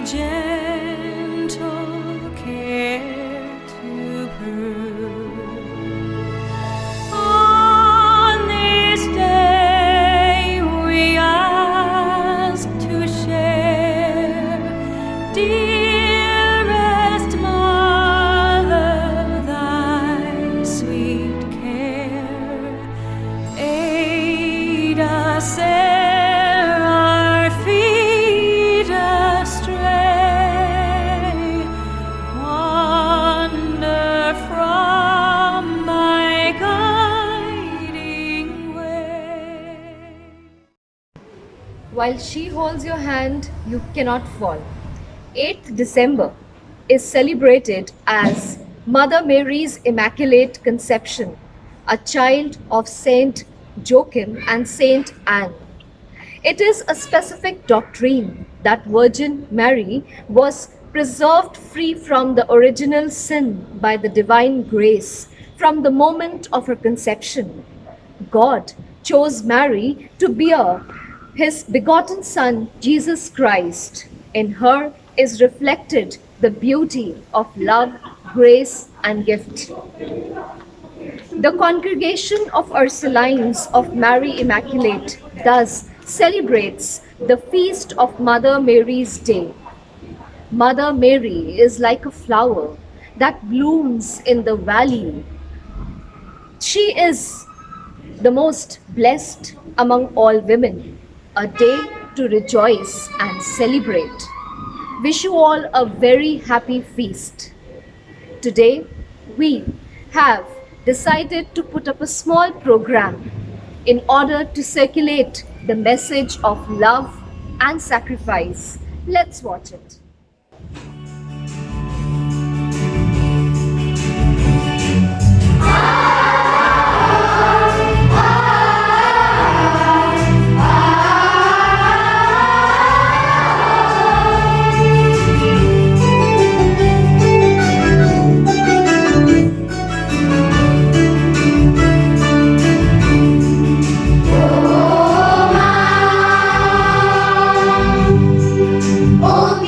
gentle care to prove. On this day we ask to share, dearest Mother, thy sweet care. Aid us ere our feet astray, wander from thy guiding way. While she holds your hand, you cannot fall. 8th December is celebrated as Mother Mary's Immaculate Conception, a child of Saint Joachim and Saint Anne. It is a specific doctrine that Virgin Mary was preserved free from the original sin by the divine grace from the moment of her conception. God chose Mary to bear his begotten Son, Jesus Christ. In her is reflected the beauty of love, grace, and gift. The Congregation of Ursulines of Mary Immaculate thus celebrates the feast of Mother Mary's Day. Mother Mary is like a flower that blooms in the valley. She is the most blessed among all women, a day to rejoice and celebrate. Wish you all a very happy feast. Today, we have decided to put up a small program in order to circulate the message of love and sacrifice. Let's watch it. Oh,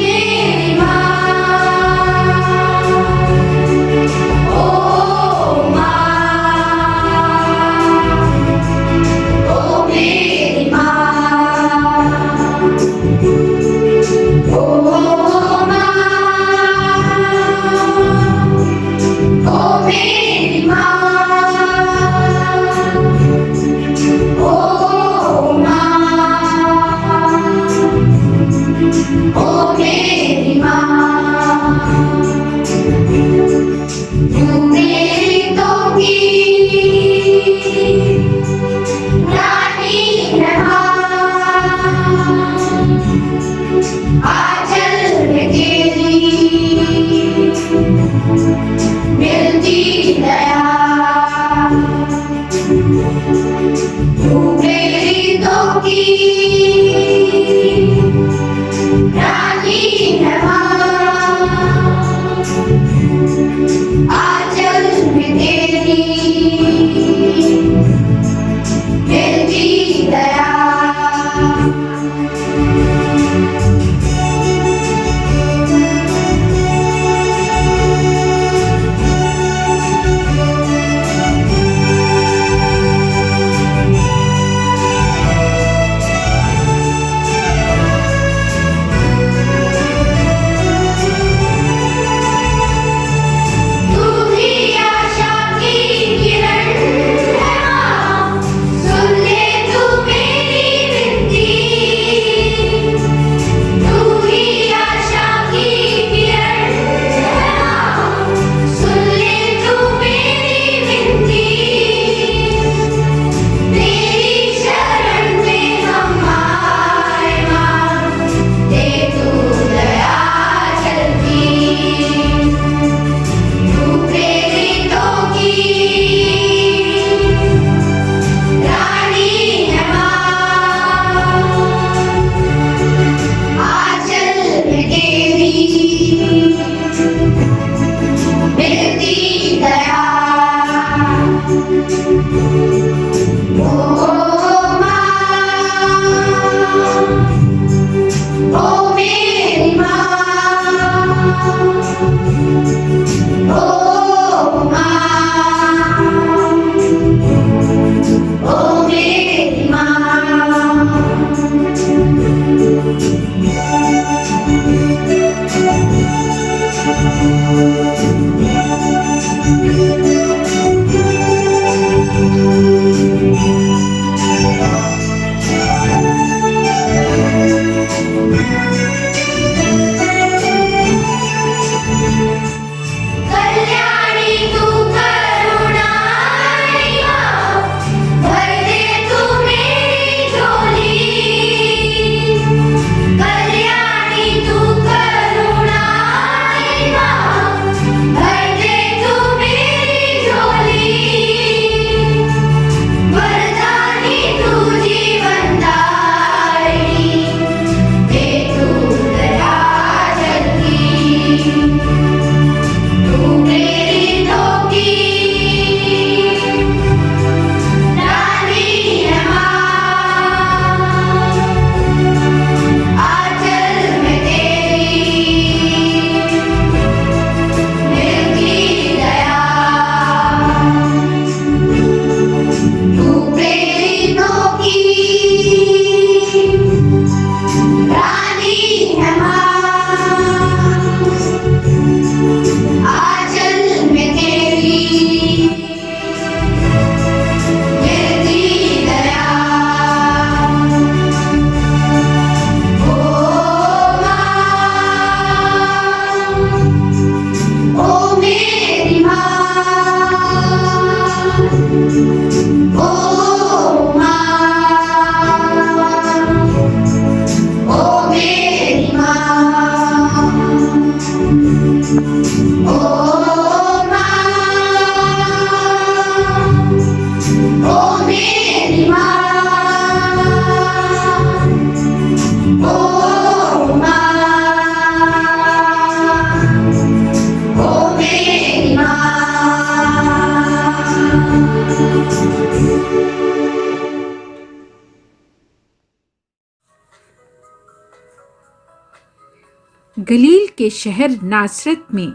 गलील के शहर नासरत में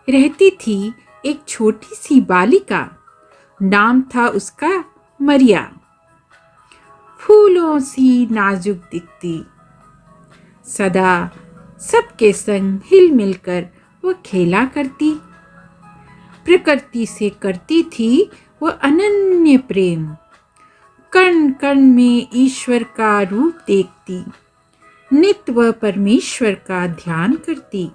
रहती थी एक छोटी सी बालिका। नाम था उसका मरिया। फूलों सी नाजुक दिखती, सदा सबके संग हिल मिलकर वो खेला करती। प्रकृति से करती थी वो अनन्य प्रेम। कण कण में ईश्वर का रूप देखती, नित्य वह परमेश्वर का ध्यान करती।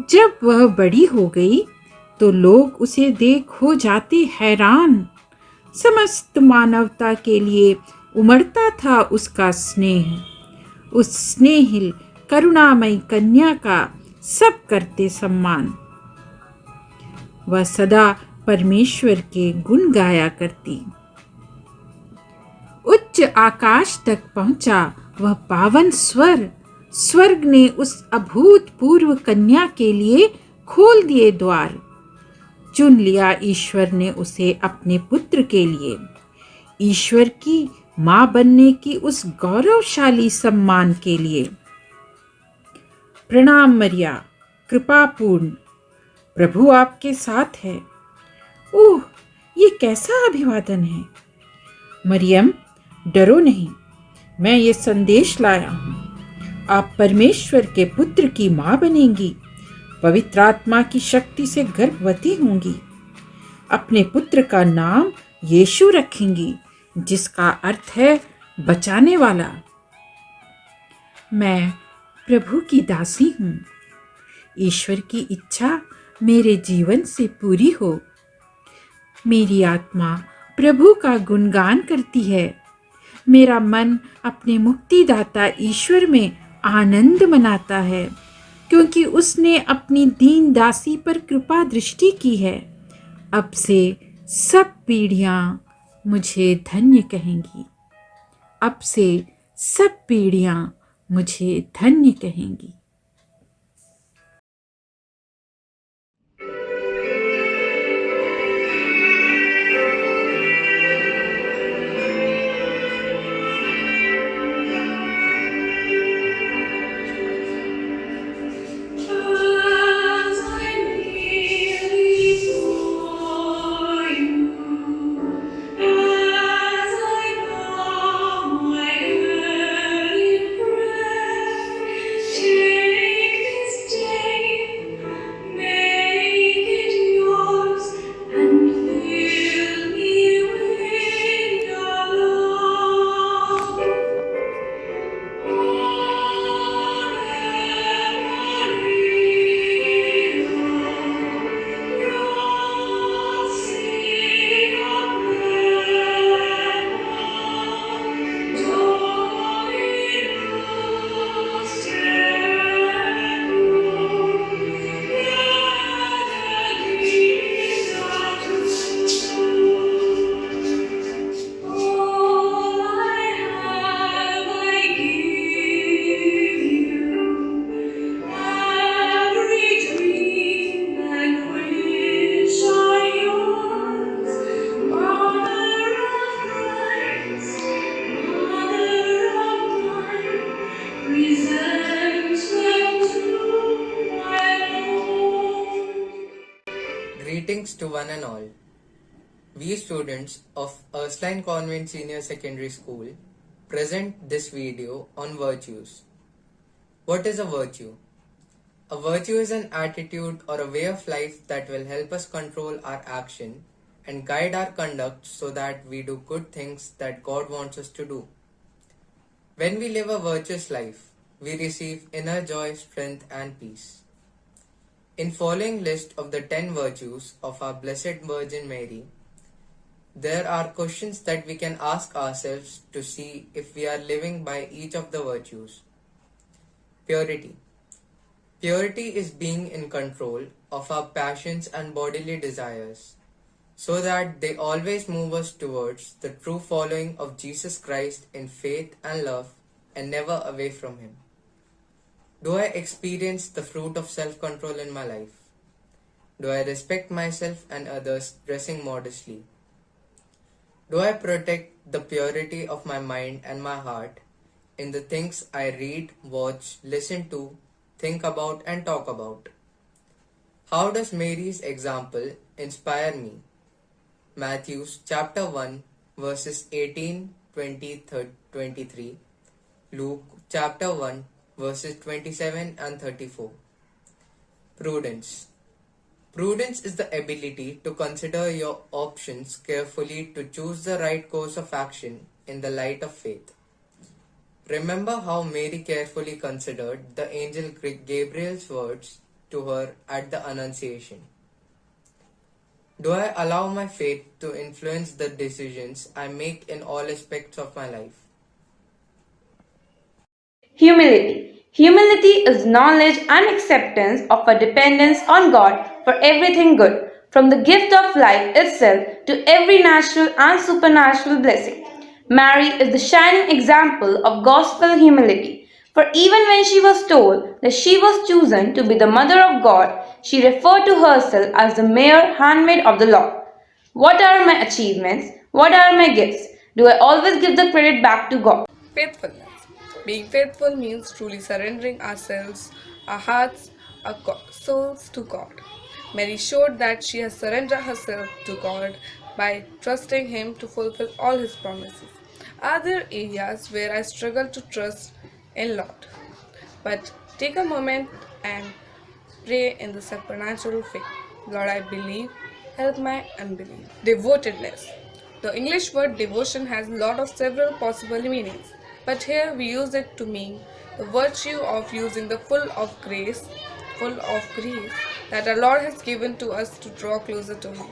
जब वह बड़ी हो गई तो लोग उसे देख हो जाते हैरान। समस्त मानवता के लिए उमड़ता था उसका स्नेह। उस स्नेहिल करुणामयी कन्या का सब करते सम्मान। वह सदा परमेश्वर के गुण गाया करती। उच्च आकाश तक पहुंचा वह पावन स्वर। स्वर्ग ने उस अभूतपूर्व कन्या के लिए खोल दिए द्वार। चुन लिया ईश्वर ने उसे अपने पुत्र के लिए। ईश्वर की मां बनने की उस गौरवशाली सम्मान के लिए। प्रणाम मरिया, कृपापूर्ण, प्रभु आपके साथ है। ओह, ये कैसा अभिवादन है। मरियम, डरो नहीं, मैं ये संदेश लाया हूं। आप परमेश्वर के पुत्र की मां बनेंगी, पवित्र आत्मा की शक्ति से गर्भवती होंगी। अपने पुत्र का नाम यीशु रखेंगी, जिसका अर्थ है बचाने वाला। मैं प्रभु की दासी हूं। ईश्वर की इच्छा मेरे जीवन से पूरी हो। मेरी आत्मा प्रभु का गुणगान करती है। मेरा मन अपने मुक्तिदाता ईश्वर में आनंद मनाता है, क्योंकि उसने अपनी दीन दासी पर कृपा दृष्टि की है। अब से सब पीढ़ियां मुझे धन्य कहेंगी। अब से सब पीढ़ियां मुझे धन्य कहेंगी। As I kneel before you, as I bow my head in prayer, take this day, make it yours, and fill me with your love. All I have I give you, every dream and wish are yours. Mother of Christ, Mother of mine, present them to my Lord. Greetings to one and all. We students of Ursuline Convent Senior Secondary School present this video on virtues. What is a virtue? A virtue is an attitude or a way of life that will help us control our action and guide our conduct so that we do good things that God wants us to do. When we live a virtuous life, we receive inner joy, strength and peace. In following list of the 10 virtues of our Blessed Virgin Mary, there are questions that we can ask ourselves to see if we are living by each of the virtues. Purity. Purity is being in control of our passions and bodily desires, so that they always move us towards the true following of Jesus Christ in faith and love and never away from Him. Do I experience the fruit of self-control in my life? Do I respect myself and others dressing modestly? Do I protect the purity of my mind and my heart, in the things I read, watch, listen to, think about, and talk about. How does Mary's example inspire me? Matthew chapter 1 verses 18, 20, 23. Luke chapter 1 verses 27 and 34. Prudence. Prudence is the ability to consider your options carefully to choose the right course of action in the light of faith. Remember how Mary carefully considered the angel Gabriel's words to her at the Annunciation. Do I allow my faith to influence the decisions I make in all aspects of my life? Humility. Humility is knowledge and acceptance of a dependence on God for everything good, from the gift of life itself to every natural and supernatural blessing. Mary is the shining example of gospel humility. For even when she was told that she was chosen to be the mother of God, she referred to herself as the mere handmaid of the Lord. What are my achievements? What are my gifts? Do I always give the credit back to God? Faithfulness. Being faithful means truly surrendering ourselves, our hearts, our souls to God. Mary showed that she has surrendered herself to God by trusting Him to fulfill all His promises. Are there areas where I struggle to trust in Lord? But take a moment and pray in the supernatural faith. Lord, I believe, help my unbelief. Devotedness. The English word devotion has a lot of several possible meanings, but here we use it to mean the virtue of using the full of grace that our Lord has given to us to draw closer to Him,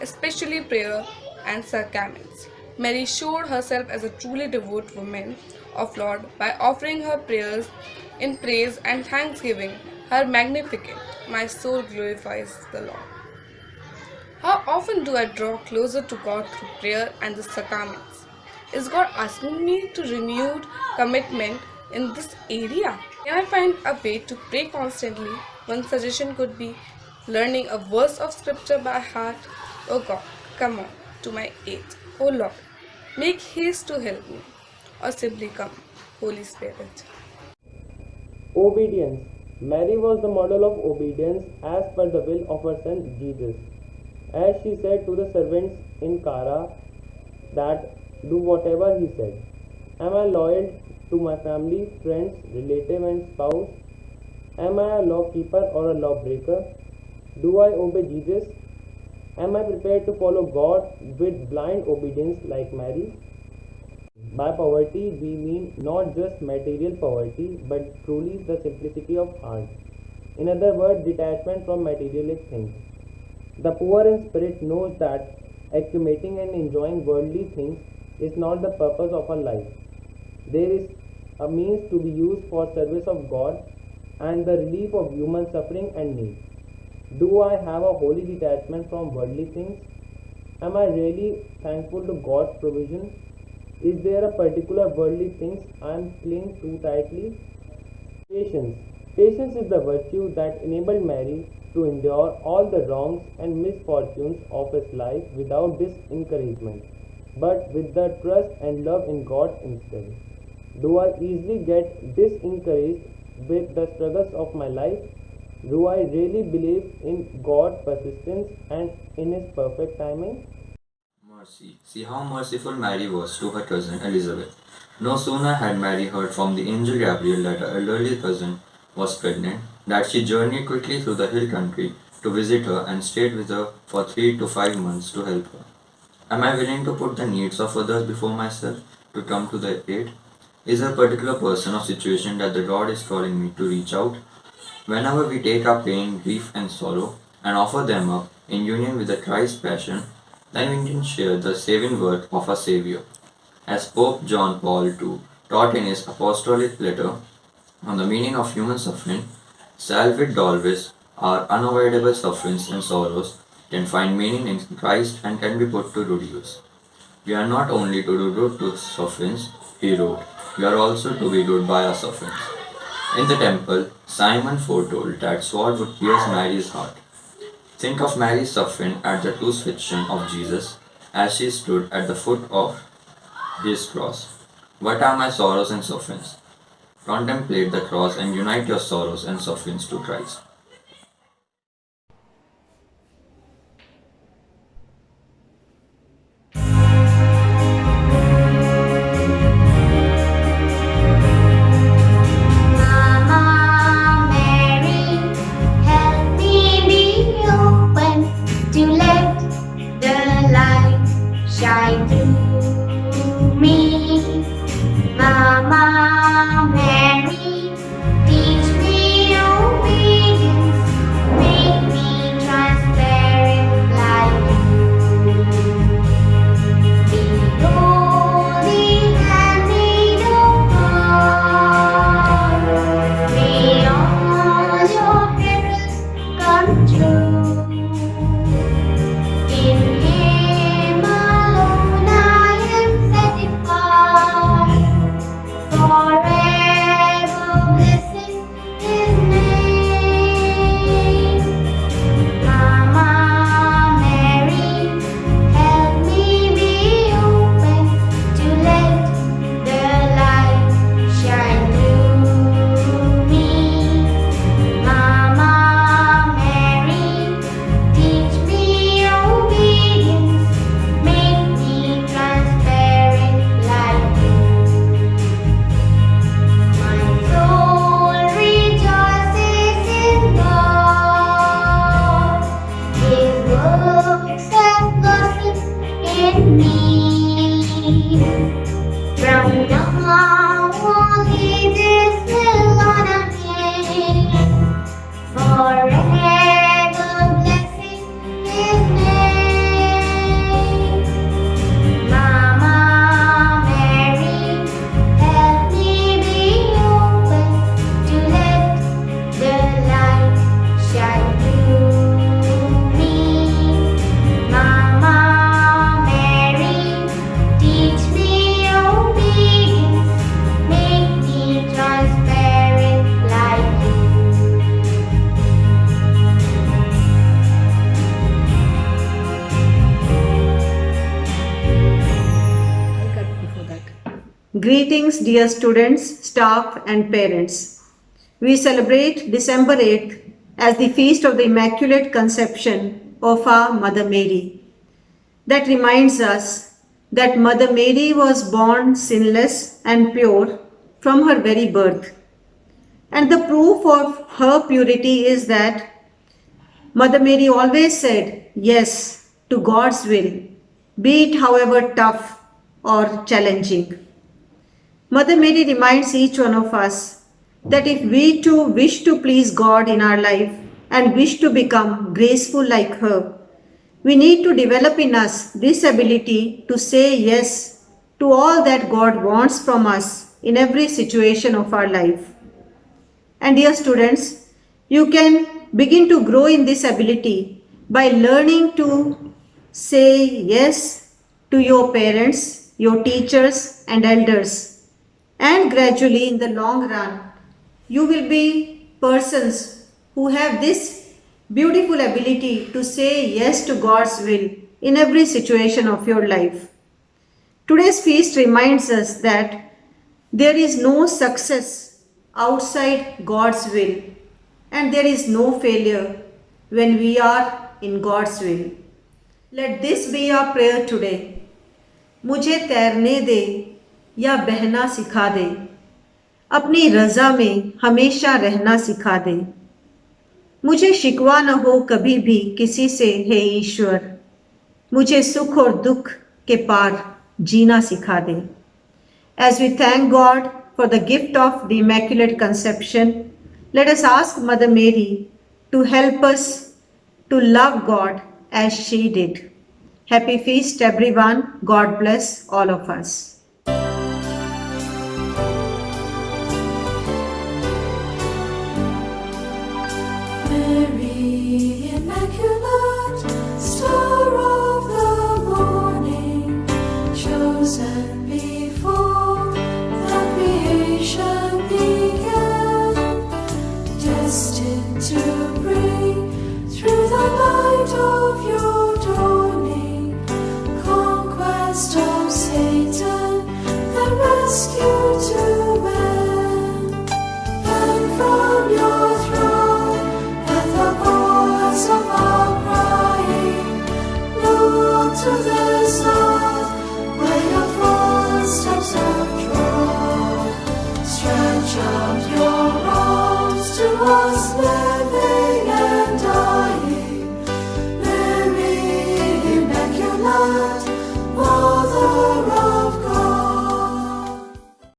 especially prayer and sacraments. Mary showed herself as a truly devout woman of Lord by offering her prayers in praise and thanksgiving. Her Magnificat, my soul glorifies the Lord. How often do I draw closer to God through prayer and the sacraments? Is God asking me to renewed commitment in this area? Can I find a way to pray constantly? One suggestion could be learning a verse of scripture by heart. Oh God, come on to my aid. Oh Lord, make haste to help me. Or simply come, Holy Spirit. Obedience. Mary was the model of obedience as per the will of her son Jesus. As she said to the servants in Cara that do whatever he said. Am I loyal to my family, friends, relative and spouse? Am I a law keeper or a lawbreaker? Do I obey Jesus? Am I prepared to follow God with blind obedience like Mary? By poverty, we mean not just material poverty, but truly the simplicity of heart. In other words, detachment from materialistic things. The poor in spirit knows that accumulating and enjoying worldly things is not the purpose of our life. There is a means to be used for service of God and the relief of human suffering and need. Do I have a holy detachment from worldly things? Am I really thankful to God's provision? Is there a particular worldly things I am clinging too tightly? Patience. Patience is the virtue that enabled Mary to endure all the wrongs and misfortunes of his life without discouragement, but with the trust and love in God instead. Do I easily get discouraged with the struggles of my life? Do I really believe in God's persistence and in His perfect timing? Mercy. See how merciful Mary was to her cousin Elizabeth. No sooner had Mary heard from the angel Gabriel that her elderly cousin was pregnant, that she journeyed quickly through the hill country to visit her and stayed with her for 3 to 5 months to help her. Am I willing to put the needs of others before myself to come to their aid? Is there a particular person or situation that the Lord is calling me to reach out? Whenever we take our pain, grief, and sorrow and offer them up in union with the Christ's passion, then we can share the saving work of our Savior. As Pope John Paul II taught in his apostolic letter on the meaning of human suffering, salvit dolvis, our unavoidable sufferings and sorrows, can find meaning in Christ and can be put to good use. We are not only to do good to sufferings, he wrote, we are also to be good by our sufferings. In the temple, Simon foretold that sword would pierce Mary's heart. Think of Mary's suffering at the crucifixion of Jesus as she stood at the foot of his cross. What are my sorrows and sufferings? Contemplate the cross and unite your sorrows and sufferings to Christ. Mama Mary, help me be open to let the light shine through me. Mama Mary, teach me obedience, make me transparent like you. Be holy and made of God. May all your heralds come true. In Him alone I am satisfied. Forever blessing His name. Mama Mary, help me be open to let the light shine through me. Mama Mary, teach me obedience, make me transparent like you. My soul rejoices in God. His works have blossomed in me. From now on, ages will honor Him. Forever blessing His name. Mama Mary, help me be open to let the light shine through me. Mama Mary, teach me obedience, make me transparent like you. Greetings, dear students, staff, and parents. We celebrate December 8th as the feast of the Immaculate Conception of our Mother Mary. That reminds us that Mother Mary was born sinless and pure from her very birth. And the proof of her purity is that Mother Mary always said yes to God's will, be it however tough or challenging. Mother Mary reminds each one of us that if we too wish to please God in our life and wish to become graceful like her, we need to develop in us this ability to say yes to all that God wants from us in every situation of our life. And dear students, you can begin to grow in this ability by learning to say yes to your parents, your teachers, and elders. And gradually, in the long run, you will be persons who have this beautiful ability to say yes to God's will in every situation of your life. Today's feast reminds us that there is no success outside God's will, and there is no failure when we are in God's will. Let this be our prayer today. मुझे तैरने दे या बहना सिखा दे, अपनी रज़ा में हमेशा रहना सिखा दे। मुझे शिकवा न हो कभी भी किसी से, हे ईश्वर, मुझे सुख और दुख के पार जीना सिखा दे। As we thank God for the gift of the Immaculate Conception, let us ask Mother Mary to help us to love God as she did. Happy feast, everyone. God bless all of us.